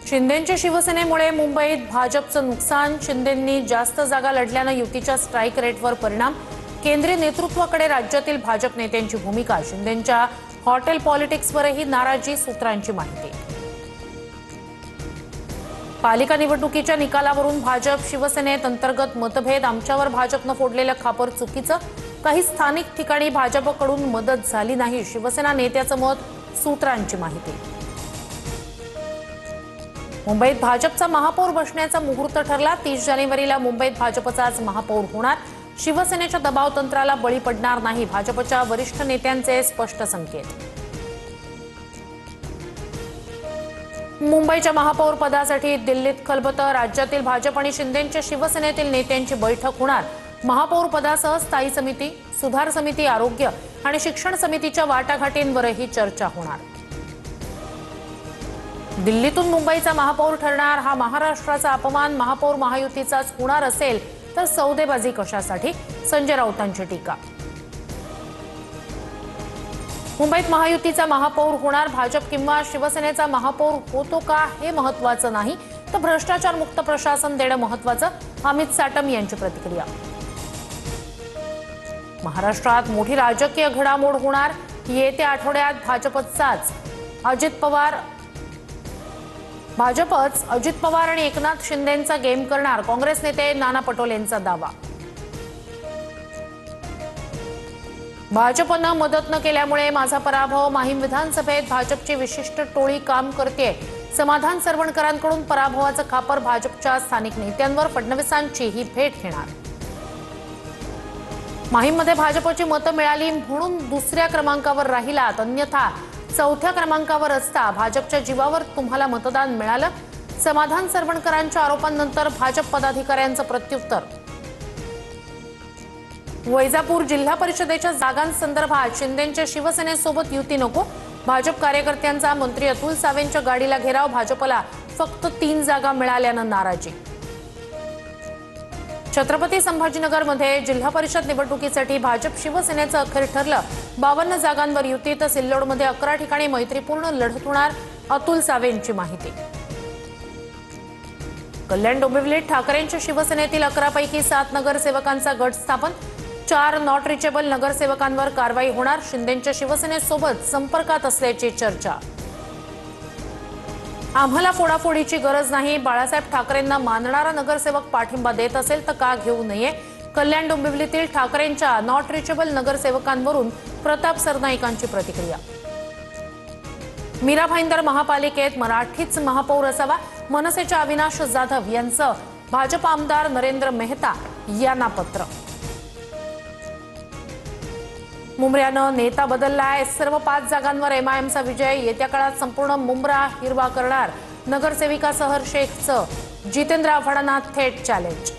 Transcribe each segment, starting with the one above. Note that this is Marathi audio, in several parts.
शिंदेंच्या शिवसेनेमुळे मुंबईत भाजपचं नुकसान। शिंदेंनी जास्त जागा लढल्यानं युतीच्या स्ट्राईक रेटवर परिणाम। केंद्रीय नेतृत्वाकडे राज्यातील भाजप नेत्यांची भूमिका। शिंदेंच्या हॉटेल पॉलिटिक्सवरही नाराजी, सूत्रांची माहिती। पालिका निवडणुकीच्या निकालावरून भाजप शिवसेनेत अंतर्गत मतभेद। आमच्यावर भाजपनं फोडलेलं खापर चुकीचं। काही स्थानिक ठिकाणी भाजपकडून मदत झाली नाही, शिवसेना नेत्याचं मत, सूत्रांची माहिती। मुंबईत भाजपचा महापौर बसण्याचा मुहूर्त ठरला। 30 जानेवारीला मुंबईत भाजपचाच महापौर होणार। शिवसेनेच्या दबाव तंत्राला बळी पडणार नाही, भाजपच्या वरिष्ठ नेत्यांचे स्पष्ट संकेत। मुंबईच्या महापौर पदासाठी दिल्लीत खलबतं। राज्यातील भाजप आणि शिंदेंच्या शिवसेनेतील नेत्यांची बैठक होणार। महापौर पदासह स्थायी समिती, सुधार समिती, आरोग्य आणि शिक्षण समितीच्या वाटाघाटींवरही चर्चा होणार। दिल्लीतून मुंबईचा महापौर ठरणार हा महाराष्ट्राचा अपमान। महापौर महायुतीचाच होणार असेल तर सौदेबाजी कशासाठी, संजय राऊतांची टीका। मुंबईत महायुतीचा महापौर होणार, भाजप किंवा शिवसेनेचा महापौर होतो का हे महत्त्वाचं नाही, तर भ्रष्टाचार मुक्त प्रशासन देणं महत्त्वाचं, अमित साटम यांची प्रतिक्रिया। महाराष्ट्रात मोठी राजकीय घडामोड होणार। येत्या आठवड्यात भाजपच अजित पवार आणि एकनाथ शिंदेंचा गेम करणार, काँग्रेस नेते नाना पटोलेंचा दावा। भाजपनं मदत न केल्यामुळे माझा पराभव। माहीम विधानसभेत भाजपची विशिष्ट टोळी काम करते। समाधान सरवणकरांकडून पराभवाचं खापर भाजपच्या स्थानिक नेत्यांवर, फडणवीसांची ही भेट घेणार। माहीममध्ये भाजपची मतं मिळाली म्हणून दुसऱ्या क्रमांकावर राहिलात, अन्यथा चौथ्या क्रमांकावर असता भाजपच्या जीवावर तुम्हाला मतदान मिळालं। समाधान सरवणकरांच्या आरोपांनंतर भाजप पदाधिकाऱ्यांचं प्रत्युत्तर। वैजापूर जिल्हा परिषदेच्या जागांसंदर्भात शिंदेंच्या शिवसेनेसोबत युती नको, भाजप कार्यकर्त्यांचा मंत्री अतुल सावेंच्या गाडीला घेराव। भाजपला फक्त 3 जागा मिळाल्यानं नाराजी। छत्रपती संभाजीनगरमध्ये जिल्हा परिषद निवडणुकीसाठी भाजप शिवसेनेचं अखेर ठरलं। 52 जागांवर युती, तर सिल्लोडमध्ये 11 ठिकाणी मैत्रीपूर्ण लढत होणार, अतुल सावेंची माहिती। कल्याण डोंबिवलीत ठाकरेंच्या शिवसेनेतील 11 पैकी 7 नगरसेवकांचा गट स्थापन। 4 नॉट रिचेबल नगरसेवकांवर कारवाई होणार। शिंदेंच्या शिवसेनेसोबत संपर्कात असल्याची चर्चा। आम्हाला फोडाफोडीची गरज नाही, बाळासाहेब ठाकरेंना मानणारा नगरसेवक पाठिंबा देत असेल तर का घेऊ नये। कल्याण डोंबिवलीतील ठाकरेंच्या नॉट रिचेबल नगरसेवकांवरून प्रताप सरनाईकांची प्रतिक्रिया। मीरा भाईंदर महापालिकेत मराठीच महापौर असावा, मनसेच्या अविनाश जाधव यांचं भाजप आमदार नरेंद्र मेहता यांना पत्र। मुंब्र्यानं नेता बदललाय, सर्व 5 जागांवर एमआयएमचा विजय। येत्या काळात संपूर्ण मुंब्रा हिरवा करणार, नगरसेविका सहर शेखचं जितेंद्र आव्हाडांना थेट चॅलेंज।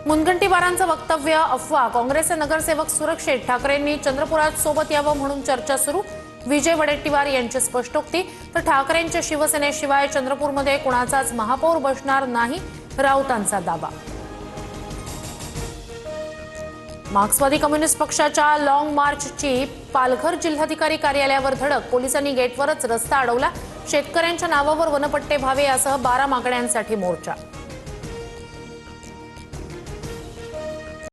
मुनगंटीवारांचं वक्तव्य अफवा, काँग्रेसचे नगरसेवक सुरक्षित, ठाकरेंनी चंद्रपुरात सोबत यावं म्हणून चर्चा सुरू। विजय वडेट्टीवार यांची स्पष्टोक्ती, तर ठाकरेंच्या शिवसेनेशिवाय चंद्रपूरमध्ये कुणाचाच महापौर बसणार नाही, राऊतांचा दावा। मार्क्सवादी कम्युनिस्ट पक्षाच्या लॉंग मार्चची पालघर जिल्हाधिकारी कार्यालयावर धडक, पोलिसांनी गेटवरच रस्ता अडवला। शेतकऱ्यांच्या नावावर वनपट्टे व्हावे यासह 12 मागण्यांसाठी मोर्चा।